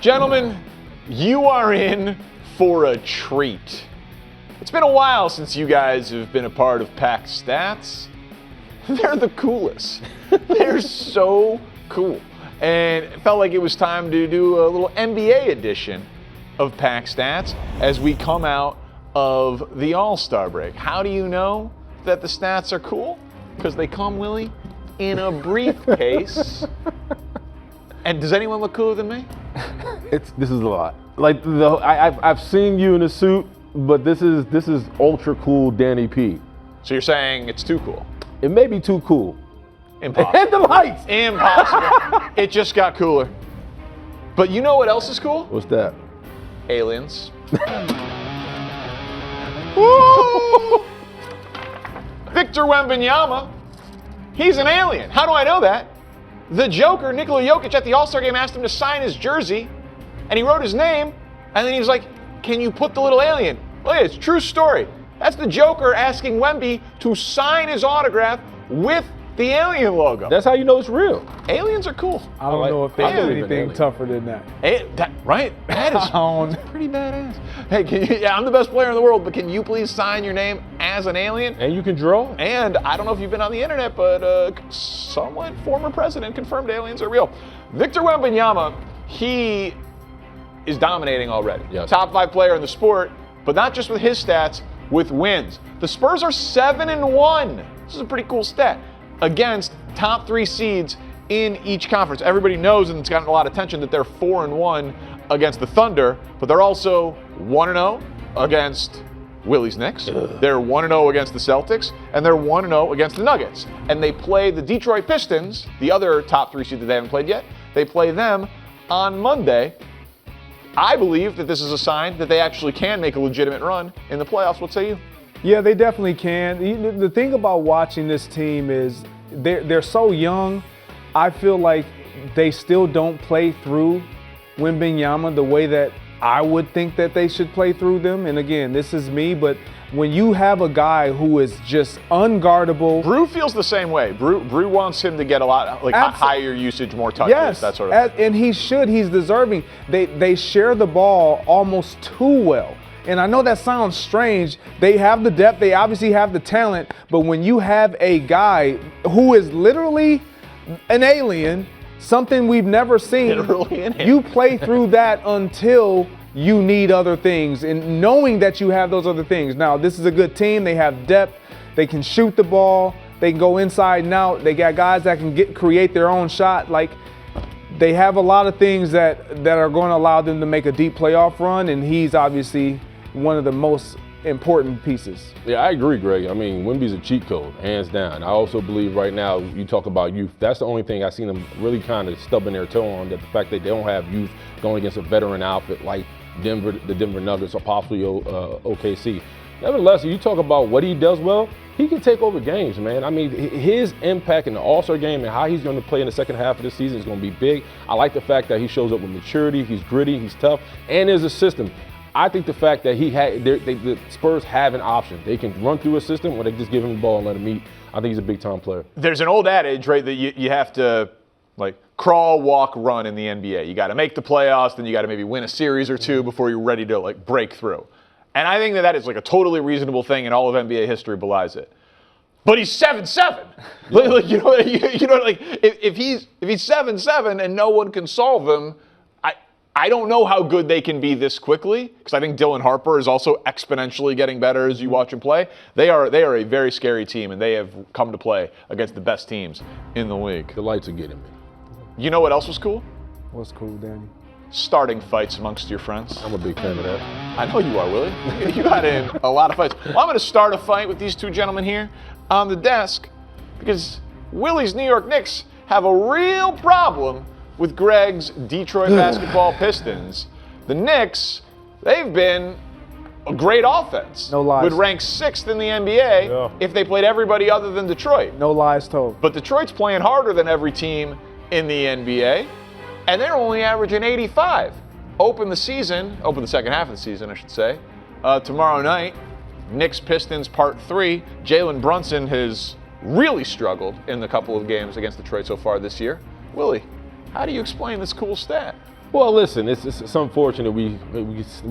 Gentlemen, you are in for a treat. It's been a while since you guys have been a part of Pack Stats. They're the coolest. They're so cool. And it felt like it was time to do a little NBA edition of Pack Stats as we come out of the All-Star break. How do you know that the stats are cool? Because they come, Willie, in a briefcase. And does anyone look cooler than me? This is a lot. Like I've seen you in a suit, but this is ultra cool Danny P. So you're saying it's too cool? It may be too cool. Impossible. And the lights. Impossible. It just got cooler. But you know what else is cool? What's that? Aliens. Woo! Victor Wembanyama. He's an alien. How do I know that? The Joker, Nikola Jokic, at the All-Star game asked him to sign his jersey, and he wrote his name, and then he was like, can you put the little alien? Look, it's a true story. That's the Joker asking Wemby to sign his autograph with the alien logo. That's how you know it's real. Aliens are cool. I don't know if there's believe in anything aliens. tougher than that. Right? That is pretty badass. Hey, I'm the best player in the world, but can you please sign your name as an alien? And you can draw. And I don't know if you've been on the internet, but someone, former president, confirmed aliens are real. Victor Wembanyama, he is dominating already. Yes. Top 5 player in the sport, but not just with his stats, with wins. The Spurs are 7-1. This is a pretty cool stat. Against top 3 seeds in each conference. Everybody knows, and it's gotten a lot of attention, that they're 4-1 against the Thunder, but they're also 1-0 against Willie's Knicks. They're 1-0 against the Celtics, and they're 1-0 against the Nuggets. And they play the Detroit Pistons, the other top 3 seed that they haven't played yet. They play them on Monday. I believe that this is a sign that they actually can make a legitimate run in the playoffs. What say you? Yeah, they definitely can. The thing about watching this team is they're so young. I feel like they still don't play through Wembanyama the way that I would think that they should play through them. And again, this is me, but when you have a guy who is just unguardable. Brew feels the same way. Brew wants him to get a lot, like higher usage, more touches, that sort of thing. And he should. He's deserving. They share the ball almost too well. And I know that sounds strange. They have the depth, they obviously have the talent, but when you have a guy who is literally an alien, something we've never seen, you play through that until you need other things, and knowing that you have those other things. Now, this is a good team. They have depth. They can shoot the ball. They can go inside and out. They got guys that can create their own shot. Like, they have a lot of things that are going to allow them to make a deep playoff run, and he's obviously one of the most important pieces. Yeah, I agree, Greg. I mean, Wemby's a cheat code, hands down. I also believe right now, you talk about youth, that's the only thing I've seen them really kind of stubbing their toe on, that the fact that they don't have youth going against a veteran outfit like the Denver Nuggets or possibly OKC. Nevertheless, you talk about what he does well, he can take over games, man. I mean, his impact in the All-Star game and how he's going to play in the second half of the season is going to be big. I like the fact that he shows up with maturity, he's gritty, he's tough, and there's a system. I think the fact that the Spurs have an option. They can run through a system or they just give him the ball and let him eat. I think he's a big-time player. There's an old adage, right, that you have to, like, crawl, walk, run in the NBA. You got to make the playoffs, then you got to maybe win a series or two before you're ready to, like, break through. And I think that is, like, a totally reasonable thing, and all of NBA history belies it. But he's 7-7. Like, you know, like, if he's 7-7 and no one can solve him, I don't know how good they can be this quickly, because I think Dylan Harper is also exponentially getting better as you watch him play. They are a very scary team, and they have come to play against the best teams in the league. The lights are getting me. You know what else was cool? What's cool, Danny? Starting fights amongst your friends. I'm a big fan of that. I know you are, Willie. You got in a lot of fights. Well, I'm going to start a fight with these two gentlemen here on the desk, because Willie's New York Knicks have a real problem with Greg's Detroit basketball Pistons. The Knicks, they've been a great offense. No lies. Would rank 6th in the NBA if they played everybody other than Detroit. No lies told. But Detroit's playing harder than every team in the NBA, and they're only averaging 85. Open the second half of the season, I should say, tomorrow night. Knicks Pistons Part 3. Jalen Brunson has really struggled in the couple of games against Detroit so far this year. Willie, how do you explain this cool stat? Well, listen, it's unfortunate we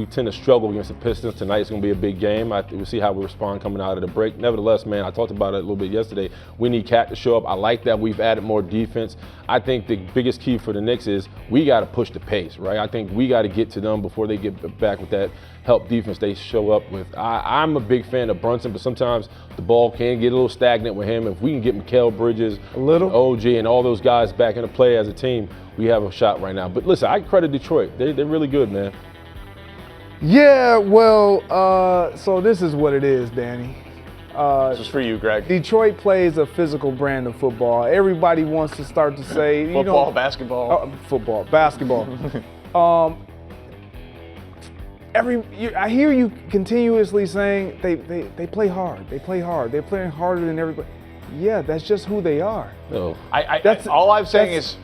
tend to struggle against the Pistons. Tonight's going to be a big game. We'll see how we respond coming out of the break. Nevertheless, man, I talked about it a little bit yesterday. We need Cat to show up. I like that we've added more defense. I think the biggest key for the Knicks is we got to push the pace, right? I think we got to get to them before they get back with that help defense they show up with. I'm a big fan of Brunson, but sometimes the ball can get a little stagnant with him. If we can get Mikal Bridges, OG, and all those guys back into play as a team, we have a shot right now. But listen, I credit Detroit. They're really good, man. Yeah, well, so this is what it is, Danny. This is for you, Greg. Detroit plays a physical brand of football. Everybody wants to start to say, football, basketball. Football, basketball. I hear you continuously saying they play hard. They play hard. They're playing harder than everybody. Yeah, that's just who they are. No. All I'm saying is,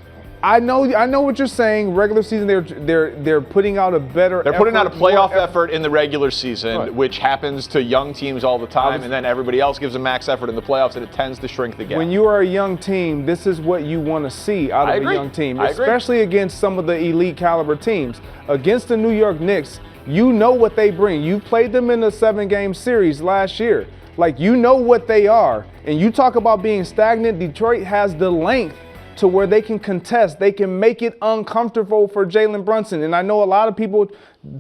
I know what you're saying. Regular season, they're putting out a better. They're putting out a playoff effort in the regular season, right, which happens to young teams all the time, and then everybody else gives a max effort in the playoffs, and it tends to shrink the gap. When you are a young team, this is what you want to see out of a young team, especially against some of the elite caliber teams. Against the New York Knicks, you know what they bring. You played them in a 7-game series last year. Like, you know what they are. And you talk about being stagnant. Detroit has the length to where they can contest. They can make it uncomfortable for Jalen Brunson. And I know a lot of people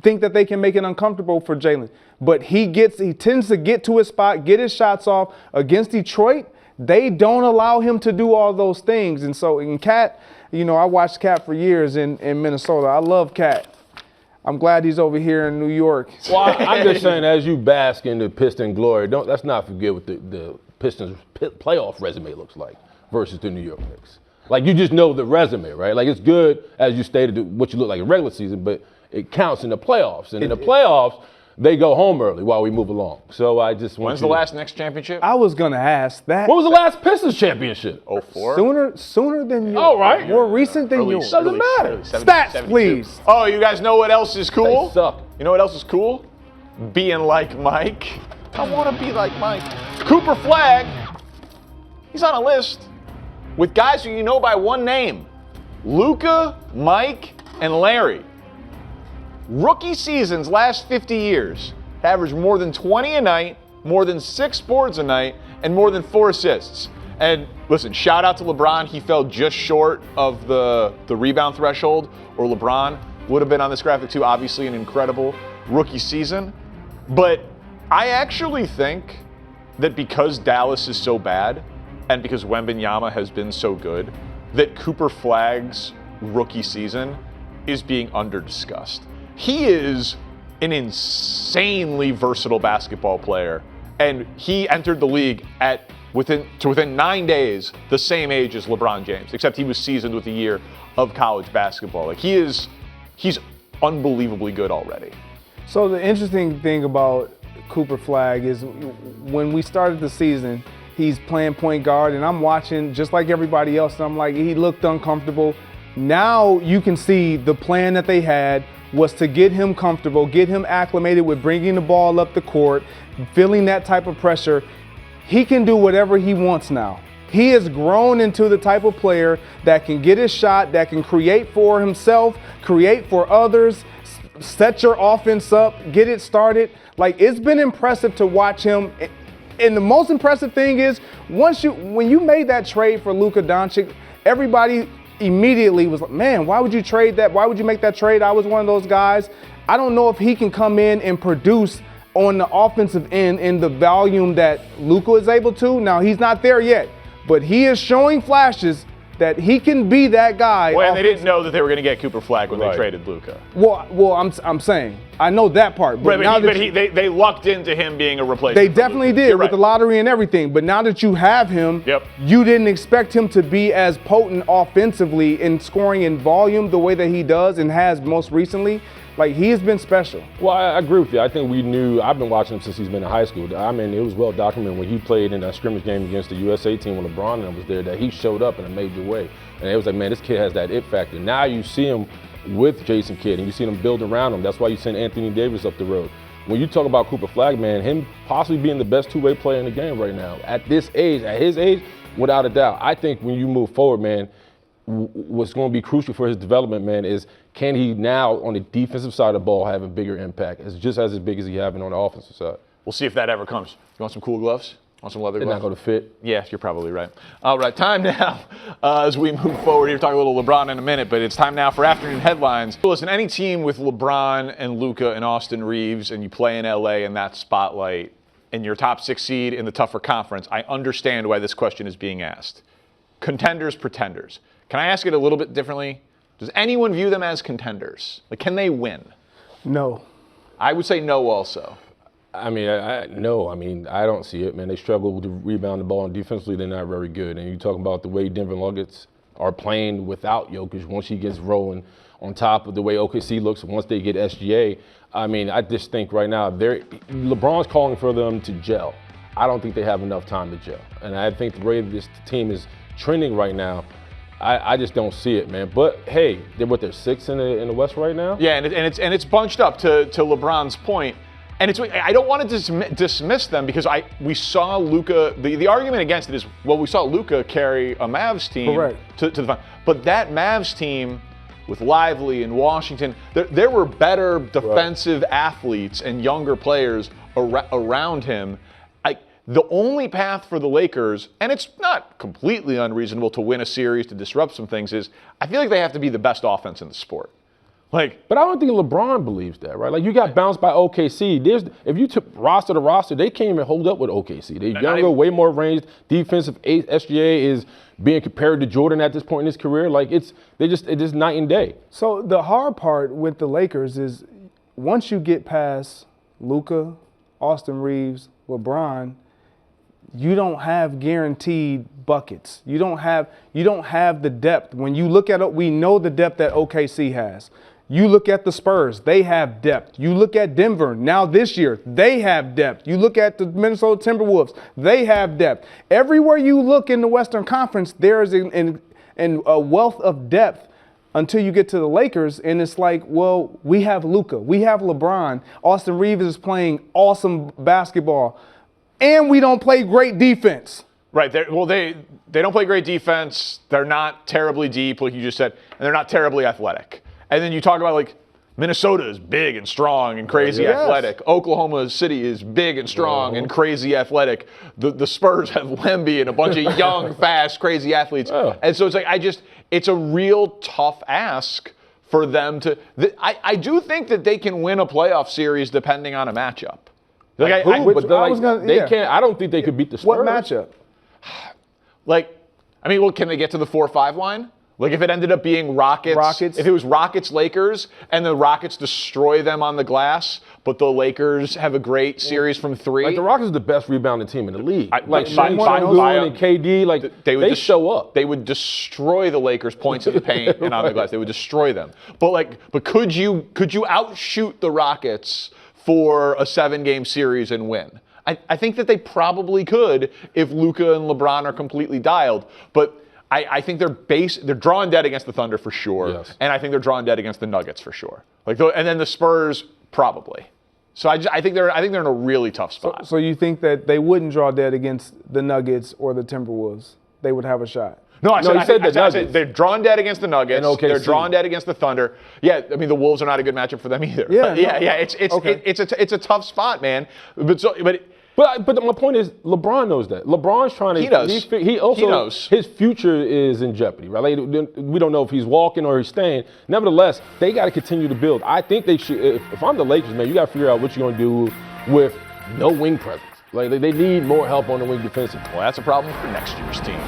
think that they can make it uncomfortable for Jalen. But he tends to get to his spot, get his shots off. Against Detroit, they don't allow him to do all those things. And so in Cat, I watched Cat for years in Minnesota. I love Cat. I'm glad he's over here in New York. Well, I'm just saying, as you bask in the Piston glory, let's not forget what the Pistons playoff resume looks like versus the New York Knicks. Like, you just know the resume, right? Like, it's good, as you stated, what you look like in regular season, but it counts in the playoffs. And in the playoffs, they go home early while we move along. So I just want When's the last Knicks championship? I was going to ask that. When was the last Pistons championship? 04? Sooner than yours. All right. More recent than yours. Doesn't matter. Stats, please. Oh, you guys know what else is cool? They suck. You know what else is cool? Being like Mike. I want to be like Mike. Cooper Flagg, he's on a list with guys who you know by one name. Luka, Mike, and Larry. Rookie seasons last 50 years averaged more than 20 a night, more than 6 boards a night, and more than 4 assists. And listen, shout out to LeBron. He fell just short of the rebound threshold, or LeBron would have been on this graphic too. Obviously an incredible rookie season. But I actually think that because Dallas is so bad, and because Wembanyama has been so good, that Cooper Flagg's rookie season is being under-discussed. He is an insanely versatile basketball player, and he entered the league at within 9 days the same age as LeBron James, except he was seasoned with a year of college basketball. Like, he's unbelievably good already. So the interesting thing about Cooper Flagg is when we started the season, he's playing point guard, and I'm watching just like everybody else, and I'm like, he looked uncomfortable. Now you can see the plan that they had was to get him comfortable, get him acclimated with bringing the ball up the court, feeling that type of pressure. He can do whatever he wants now. He has grown into the type of player that can get his shot, that can create for himself, create for others, set your offense up, get it started. Like, it's been impressive to watch him. And the most impressive thing is, when you made that trade for Luka Doncic, everybody immediately was like, man, why would you trade that? Why would you make that trade? I was one of those guys. I don't know if he can come in and produce on the offensive end in the volume that Luka is able to. Now, he's not there yet, but he is showing flashes that he can be that guy. Well, and they didn't know that they were going to get Cooper Flagg when they traded Luka. Well, I'm saying, I know that part. But they lucked into him being a replacement. They definitely did with the lottery and everything. But now that you have him, you didn't expect him to be as potent offensively in scoring in volume the way that he does and has most recently. Like, he has been special. Well, I agree with you. I think I've been watching him since he's been in high school. I mean, it was well documented when he played in that scrimmage game against the USA team when LeBron and them was there, that he showed up in a major way. And it was like, man, this kid has that it factor. Now you see him with Jason Kidd, and you see him build around him. That's why you send Anthony Davis up the road. When you talk about Cooper Flagg, man, him possibly being the best two-way player in the game right now, at this age, at his age, without a doubt. I think when you move forward, man, what's going to be crucial for his development, man, is can he now on the defensive side of the ball have a bigger impact? It's just as big as he having on the offensive side. We'll see if that ever comes. You want some cool gloves? Want some leather They're gloves? not going to fit. Yeah, you're probably right. All right, time now as we move forward here. Talk a little LeBron in a minute, but it's time now for afternoon headlines. Listen, any team with LeBron and Luka and Austin Reeves, and you play in LA in that spotlight, and you're top 6 seed in the tougher conference, I understand why this question is being asked. Contenders, pretenders. Can I ask it a little bit differently? Does anyone view them as contenders? Like, can they win? No. I would say no also. I mean, no. I mean, I don't see it, man. They struggle to rebound the ball, and defensively, they're not very good. And you talk about the way Denver Nuggets are playing without Jokic once he gets rolling, on top of the way OKC looks once they get SGA. I mean, I just think right now, LeBron's calling for them to gel. I don't think they have enough time to gel. And I think the way this team is trending right now, I just don't see it, man. But hey, they're 6th in the West right now. Yeah, and it's bunched up to LeBron's point. And I don't want to dismiss them because we saw Luka. The argument against it is, well, we saw Luka carry a Mavs team to the final. But that Mavs team with Lively and Washington, there were better defensive athletes and younger players around him. The only path for the Lakers, and it's not completely unreasonable to win a series to disrupt some things, is I feel like they have to be the best offense in the sport. But I don't think LeBron believes that, right? Like, you got bounced by OKC. If you took roster to roster, they can't even hold up with OKC. They're younger, way more ranged. Defensive SGA is being compared to Jordan at this point in his career. Like, it's just night and day. So the hard part with the Lakers is once you get past Luka, Austin Reeves, LeBron, you don't have guaranteed buckets. You don't have the depth. When you look at it, we know the depth that OKC has. You look at the Spurs, they have depth. You look at Denver, now this year, they have depth. You look at the Minnesota Timberwolves, they have depth. Everywhere you look in the Western Conference, there is a wealth of depth until you get to the Lakers, and it's like, well, we have Luka, we have LeBron. Austin Reeves is playing awesome basketball, and we don't play great defense. Right. They don't play great defense. They're not terribly deep, like you just said, and they're not terribly athletic. And then you talk about, like, Minnesota is big and strong and crazy athletic. Oklahoma City is big and strong and crazy athletic. The Spurs have Wemby and a bunch of young, fast, crazy athletes. And so it's like, it's a real tough ask for them to. I do think that they can win a playoff series depending on a matchup. Like, they can't. I don't think they could beat the Spurs. What matchup? Can they get to the 4-5 line? Like, if it ended up being Rockets, if it was Rockets-Lakers, and the Rockets destroy them on the glass, but the Lakers have a great series from 3. Like, the Rockets are the best rebounding team in the league. By and KD, like, they show up. They would destroy the Lakers' points in the paint and on the glass. They would destroy them. But could you outshoot the Rockets for a 7-game series and win? I think that they probably could if Luka and LeBron are completely dialed. But I think they're drawing dead against the Thunder for sure, and I think they're drawing dead against the Nuggets for sure. And then the Spurs probably. So I think they're in a really tough spot. So you think that they wouldn't draw dead against the Nuggets or the Timberwolves? They would have a shot. I said they're drawn dead against the Nuggets. They're drawn dead against the Thunder. Yeah, I mean the Wolves are not a good matchup for them either. It's a tough spot, man. But my point is, LeBron knows that. LeBron's trying to. He knows. He knows. His future is in jeopardy, right? Like, we don't know if he's walking or he's staying. Nevertheless, they got to continue to build. I think they should. If I'm the Lakers, man, you got to figure out what you're going to do with no wing presence. Like, they need more help on the wing defensively. Well, that's a problem for next year's team.